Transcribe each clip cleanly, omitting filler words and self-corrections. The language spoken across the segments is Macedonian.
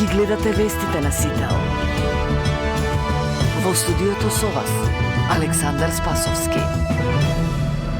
Ги гледате вестите на Сител. Во студиото со вас, Александар Спасовски.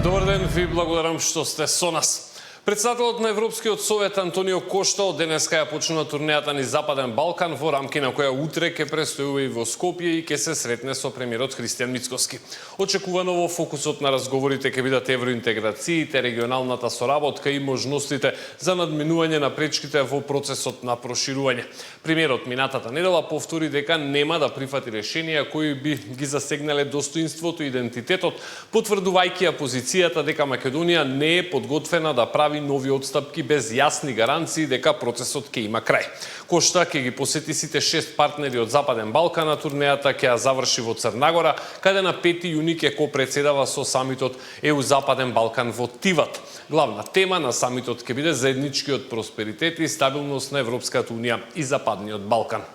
Добар ден, ви благодарам што сте со нас. Председателот на Европскиот совет Антонио Кошта од денеска ја почнува турнејата низ Западен Балкан, во рамки на која утре ќе престојува и во Скопје и ќе се сретне со премиерот Христијан Мицкоски. Очекувано во фокусот на разговорите ќе бидат евроинтеграциите, регионалната соработка и можностите за надминување на пречките во процесот на проширување. Премиерот минатата недела повтори дека нема да прифати решенија кои би ги засегнале достоинството и идентитетот, потврдувајќи ја позицијата дека Македонија не е подготвена да прави нови отстапки без јасни гаранции дека процесот ќе има крај. Кошта ќе ги посети сите 6 партнери од Западен Балкан, а турнејата ќе ја заврши во Црнагора, каде на 5 јуни ќе копредседава со самитот ЕУ Западен Балкан во Тиват. Главна тема на самитот ќе биде заедничкиот просперитет и стабилност на Европската унија и Западниот Балкан.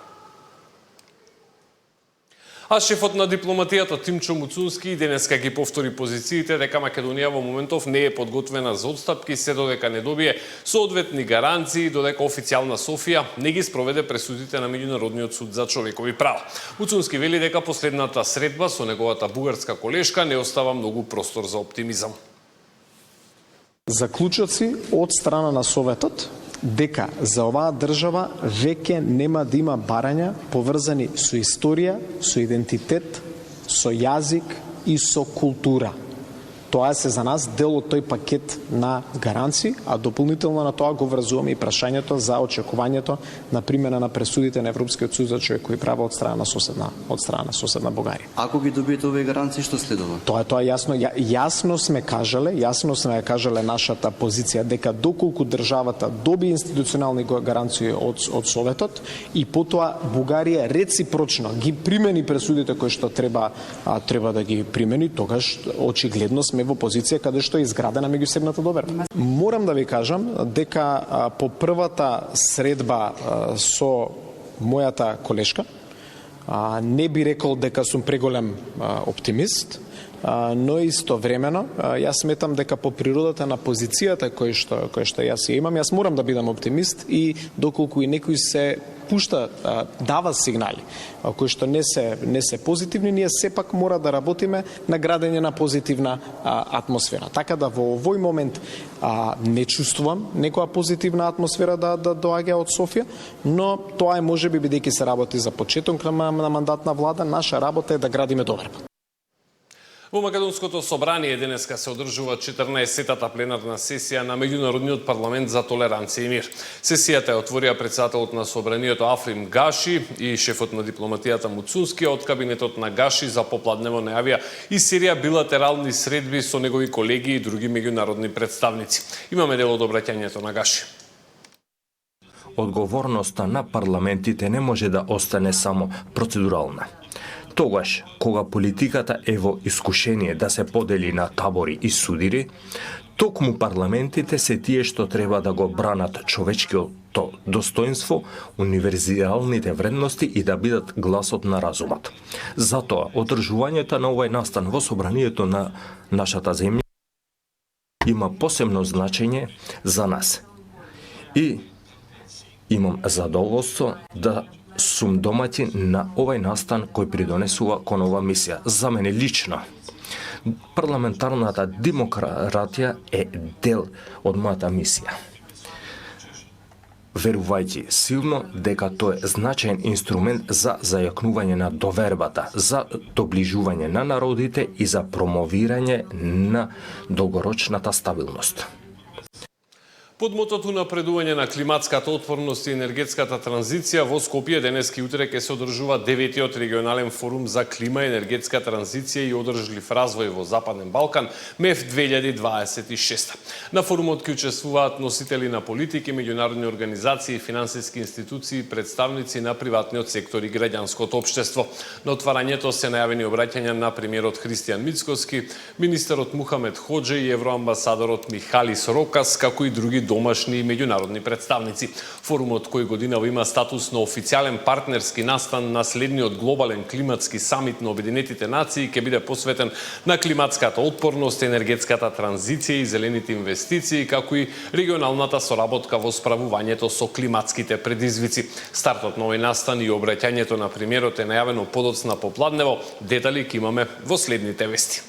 А шефот на дипломатијата Тимчо Муцунски денеска ги повтори позициите дека Македонија во моментов не е подготвена за отстапки се додека не добие соодветни гаранции, додека официјална Софија не ги спроведе пресудите на Меѓународниот суд за човекови права. Муцунски вели дека последната средба со неговата бугарска колешка не остава многу простор за оптимизам. Заклучоци од страна на Советот дека за оваа држава веќе нема да има барања поврзани со историја, со идентитет, со јазик и со култура. Тоа се за нас дел од тој пакет на гаранции, а дополнително на тоа го врзуваме и прашањето за очекувањето на примена на пресудите на Европскиот суд за човекови права од страна на соседна Бугарија. Ако ги добиете овие гаранции, што следува? Тоа е јасно. Јасно сме кажале нашата позиција дека доколку државата доби институционални гаранции од Советот и потоа Бугарија реципрочно ги примени пресудите кои што треба да ги примени, тогаш очигледно сме во позиција каде што е изградена меѓусебната доверба. Морам да ви кажам дека по првата средба со мојата колешка не би рекол дека сум преголем оптимист, но истовремено јас сметам дека по природата на позицијата која што јас ја имам, јас морам да бидам оптимист и доколку и некој се пушта, дава сигнали кои што не се позитивни, ние сепак мора да работиме на градење на позитивна атмосфера. Така да во овој момент не чувствувам некоја позитивна атмосфера да доаѓа од Софија, но тоа е можеби бидејќи се работи за почеток на мандатна влада, наша работа е да градиме доверба. Во Македонското собрание денеска се одржува 14-тата пленарна сесија на Меѓународниот парламент за толеранција и мир. Сесијата ја отворија председателот на собранието Африм Гаши и шефот на дипломатијата Муцунски, од кабинетот на Гаши за попладнево најавија и серија билатерални средби со негови колеги и други меѓународни представници. Имаме дел од обраќањето на Гаши. Одговорноста на парламентите не може да остане само процедурална. Тогаш, кога политиката е во искушение да се подели на табори и судири, токму парламентите се тие што треба да го бранат човечкото достоинство, универзалните вредности и да бидат гласот на разумот. Затоа, одржувањето на овој настан во собранието на нашата земја има посебно значење за нас. И имам задоволство да сум домаќин на овој настан кој придонесува кон ова мисија. За мене лично, парламентарната демократија е дел од мојата мисија. Верувајќи силно дека тој е значаен инструмент за зајакнување на довербата, за доближување на народите и за промовирање на долгорочната стабилност. Под мотото напредување на климатската отпорност и енергетската транзиција во Скопје денеска и утре ќе се одржува 9-тиот регионален форум за клима, енергетска транзиција и одржлив развој во Западен Балкан МЕФ 2026. На форумот ќе учествуваат носители на политики, меѓународни организации, финансиски институции, представници на приватниот сектор и граѓанското општество. На отварањето се најавени обраќања на премиерот Христијан Мицкоски, министерот Мухамед Хоџе и евроамбасадорот Михалис Рокас, како и други домашни и меѓународни представници. Форумот кој годинава има статус на официјален партнерски настан на следниот глобален климатски самит на Обединетите нации ќе биде посветен на климатската отпорност, енергетската транзиција и зелените инвестиции, како и регионалната соработка во справувањето со климатските предизвици. Стартот на овој настан и обраќањето на премиерот е најавено подоцна попладнево. Детали ќе имаме во следните вести.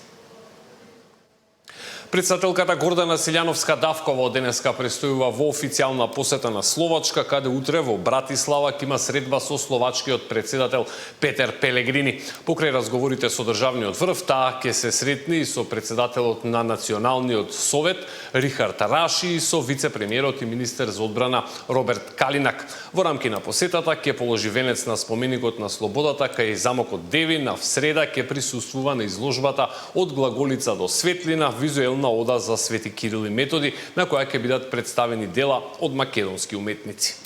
Председателката Гордана Силјановска-Давкова од денеска престојува во официјална посета на Словачка, каде утре во Братислава ќе има средба со словачкиот председател Петер Пелегрини. Покрај разговорите со државниот врв, таа ќе се сретне и со председателот на Националниот совет Рихард Раши и со вице-премиерот и министер за одбрана Роберт Калинак. Во рамки на посетата ќе положи венец на споменикот на слободата кај замокот Девин, а в среда ќе присуствува на изложбата Од глаголица до светлина, визуелна ода за Свети Кирил и Методи, на која ќе бидат представени дела од македонски уметници.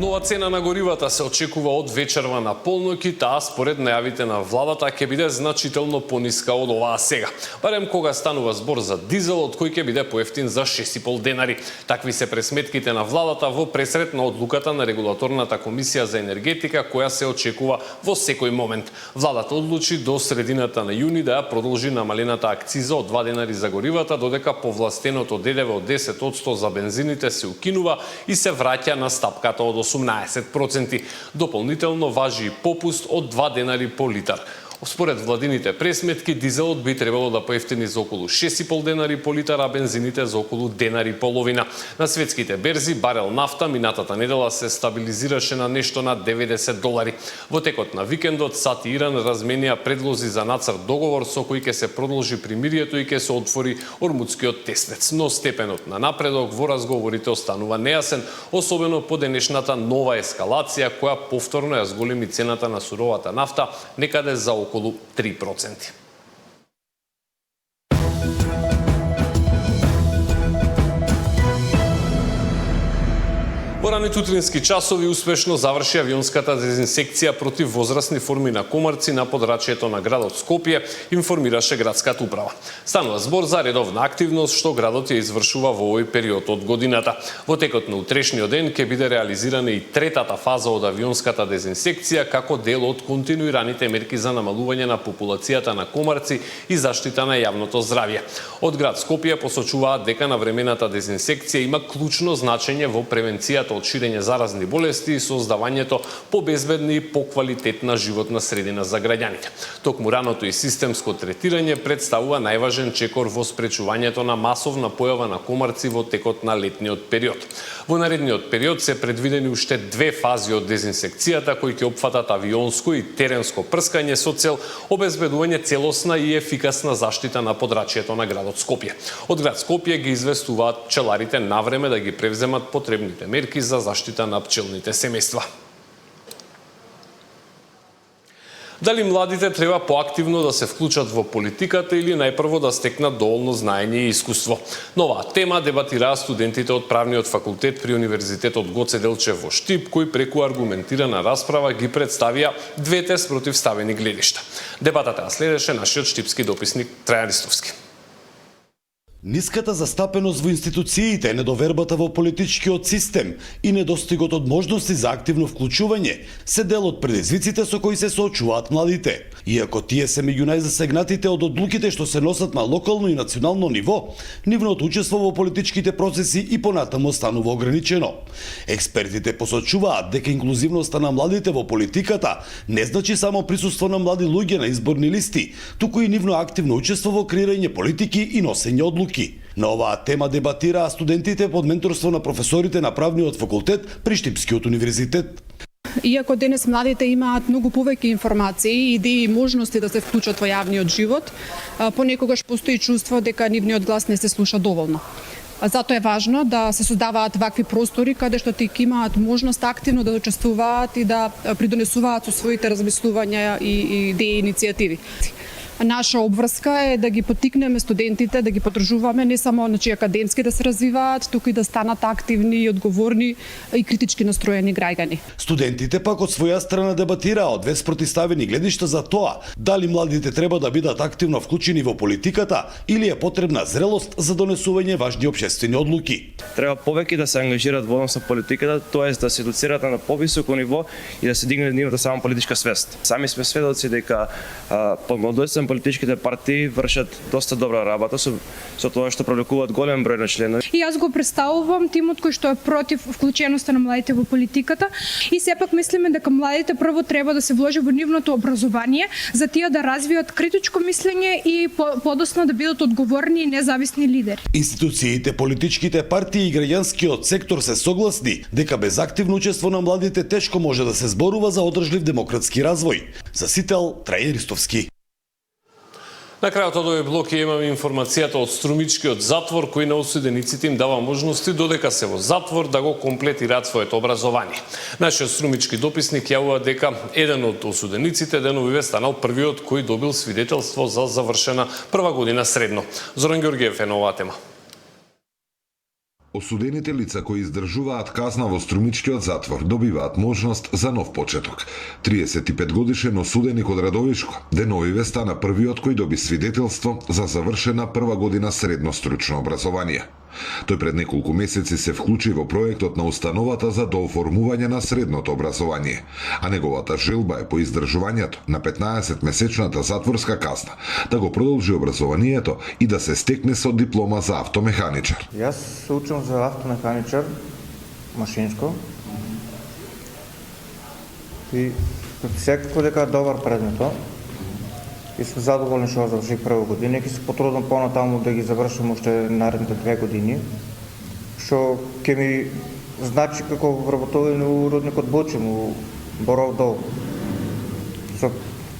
Нова цена на горивата се очекува од вечерва на полноќ и таа според најавите на владата ќе биде значително пониска од оваа сега. Барем кога станува збор за дизелот кој ќе биде поевтин за 6,5 денари. Такви се пресметките на владата во пресрет на одлуката на регулаторната комисија за енергетика која се очекува во секој момент. Владата одлучи до средината на јуни да ја продолжи намалената акциза од 2 денари за горивата, додека повластеното ДДВ од 10% за бензините се укинува и се враќа на стапката од 18%. Дополнително важи и попуст од 2 денари по литар. Според владините пресметки, дизелот би требало да поевтини за околу 6,5 денари по литар, а бензините за околу денари и половина. На светските берзи барел нафта минатата недела се стабилизираше на нешто над $90. Во текот на викендот САД и Иран разменија предлози за нацрт договор со кој ќе се продолжи примирието и ќе се отвори Ормудскиот тесвец. Но степенот на напредок во разговорите останува нејасен, особено по денешната нова ескалација која повторно ја зголеми цената на суровата нафта некаде за околу 3%. Во ранните утрински часови успешно заврши авионската дезинсекција против возрастни форми на комарци на подрачјето на градот Скопје, информираше градската управа. Станува збор за редовна активност што градот ја извршува во овој период од годината. Во текот на утрешниот ден ќе биде реализирана и третата фаза од авионската дезинсекција како дел од континуираните мерки за намалување на популацијата на комарци и заштита на јавното здравје. Од град Скопје посочуваат дека навремената дезинсекција има клучно значење во превенцијата од ширење заразни болести и создавањето побезбедна и поквалитетна животна средина за граѓаните. Токму раното и системско третирање представува најважен чекор во спречувањето на масовна појава на комарци во текот на летниот период. Во наредниот период се предвидени уште 2 фази од дезинсекцијата кои ќе опфатат авионско и теренско прскање со цел обезбедување целосна и ефикасна заштита на подрачјето на градот Скопје. Од град Скопје ги известуваат пчеларите навреме да ги превземат потребните мерки за заштита на пчелните семејства. Дали младите треба поактивно да се вклучат во политиката или најпрво да стекнат доволно знаење и искуство? На оваа тема дебатираа студентите од правниот факултет при Универзитетот Гоце Делчев во Штип, кои преку аргументирана расправа ги представија двете спротивставени гледишта. Дебатата следеше нашиот штипски дописник Трајан Ристовски. Ниската застапеност во институциите, недовербата во политичкиот систем и недостигот од можности за активно вклучување се дел од предизвиците со кои се соочуваат младите. Иако тие се меѓу најзасегнатите од одлуките што се носат на локално и национално ниво, нивното учество во политичките процеси и понатаму станува ограничено. Експертите посочуваат дека инклузивноста на младите во политиката не значи само присуство на млади луѓе на изборни листи, туку и нивно активно учество во креирање политики и носење одлуки. На оваа тема дебатираа студентите под менторство на професорите на правниот факултет при Штипскиот универзитет. Иако денес младите имаат многу повеќе информации, идеи и можности да се вклучат во јавниот живот, понекогаш постои чувство дека нивниот глас не се слуша доволно. Затоа е важно да се создаваат вакви простори каде што тие имаат можност активно да учествуваат и да придонесуваат со своите размислувања и идеи и иницијативи. Наша обврска е да ги поттикнеме студентите, да ги поддржуваме не само академски да се развиваат, туку и да станат активни и одговорни и критички настроени граѓани. Студентите пак од своја страна дебатираа од две спротивставени гледишта за тоа дали младите треба да бидат активно вклучени во политиката или е потребна зрелост за донесување важни општествени одлуки. Треба повеќе да се ангажираат во однос на политиката, тоест да се едуцираат на повисоко ниво и да се дигне нивото само политичка свест. Сами сме сведоци дека помладоците политичките партии вршат доста добра работа со тоа што привлекуваат голем број на членови. И јас го представувам тимот кој што е против вклученоста на младите во политиката и сепак мислиме дека младите прво треба да се вложи во нивното образование за тие да развијат критичко мислење и подоцна да бидат одговорни и независни лидери. Институциите, политичките партии и граѓанскиот сектор се согласни дека без активно учество на младите тешко може да се зборува за одржлив демократски развој. За Сител, Трајан Ристовски. На крајот од овој блок имаме информацијата од Струмичкиот затвор, кој на осудениците им дава можности додека се во затвор да го комплетираат своето образование. Нашиот струмички дописник јавува дека еден од осудениците деновиве станал првиот кој добил свидетелство за завршена прва година средно. Зоран Ѓоргиев е на оваа тема. Осудените лица кои издржуваат казна во Струмичкиот затвор добиваат можност за нов почеток. 35 годишен осуденик од Радовишко деновиве стана првиот кој доби свидетелство за завршена прва година средно стручно образование. Тој пред неколку месеци се вклучи во проектот на установата за дооформување на средното образование, а неговата желба е по издржувањето на 15-месечната затворска казна да го продолжи образованието и да се стекне со диплома за автомеханичар. Јас се учам за автомеханичар, машинско, и секако дека добар предметот. И сум задоволен што заврших прва година и ќе се потрудам понатаму да ги завршам уште наредните 2 години, што ќе ми значи како вработување у рудникот Бочем, у Боров дол. Со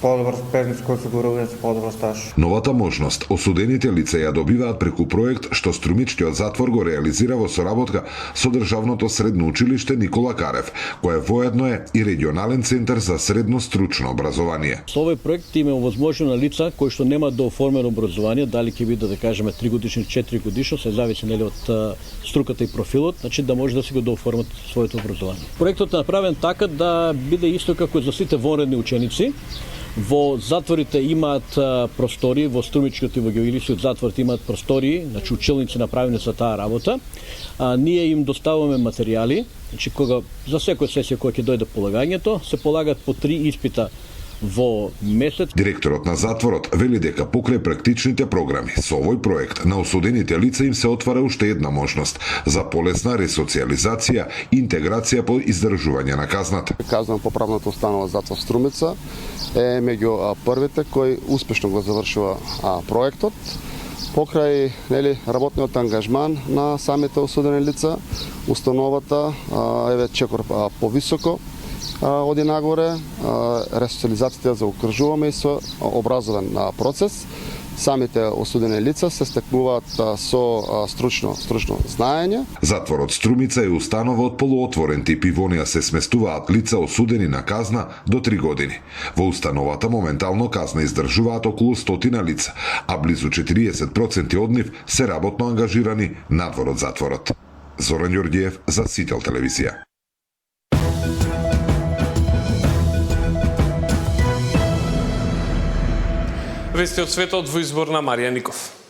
подобар пенсијско осигурување, со подобар стаж. Новата можност осудените лица ја добиваат преку проект што Струмичкиот затвор го реализира во соработка со Државното средно училиште Никола Карев, кое воедно е и регионален центар за средно стручно образование. Со овој проект има овозможно на лица кои што немаат дооформено образование, дали ќе биде да кажеме 3 годишни, 4 годишно, се зависи нели од струката и профилот, значи да може да се го дооформат своето образование. Проектот е направен така да биде исто како за сите вонредни ученици. Во затворите имаат простори, во Струмичкиот и во Георгиевскиот затвор имаат простори, значи училници направени за таа работа. Ние им доставуваме материјали, значи кога за секоја сесија која ќе дојде полагањето, се полагат по 3 испита во месец. Директорот на затворот вели дека покрај практичните програми со овој проект на осудените лица им се отвара уште една можност за полесна ресоциализација и интеграција по издржување на казната. Казнам поправната установа затвор Струмица е меѓу првите кои успешно го завршува проектот. Покрај работниот ангажман на самите осудени лица, установата е чекор повисоко оди нагоре, ресоциализацијата за окружуваме и со образовен процес. Самите осудени лица се стекнуваат со стручно знаење. Затворот Струмица е установа од полуотворен тип и во неа се сместуваат лица осудени на казна до 3 години. Во установата моментално казна издржуваат околу 100 лица, а близу 40% од нив се работно ангажирани надвор од затворот. Зоран Ѓоргиев за Сител телевизија. Вести од светот во избор на Марија Ников.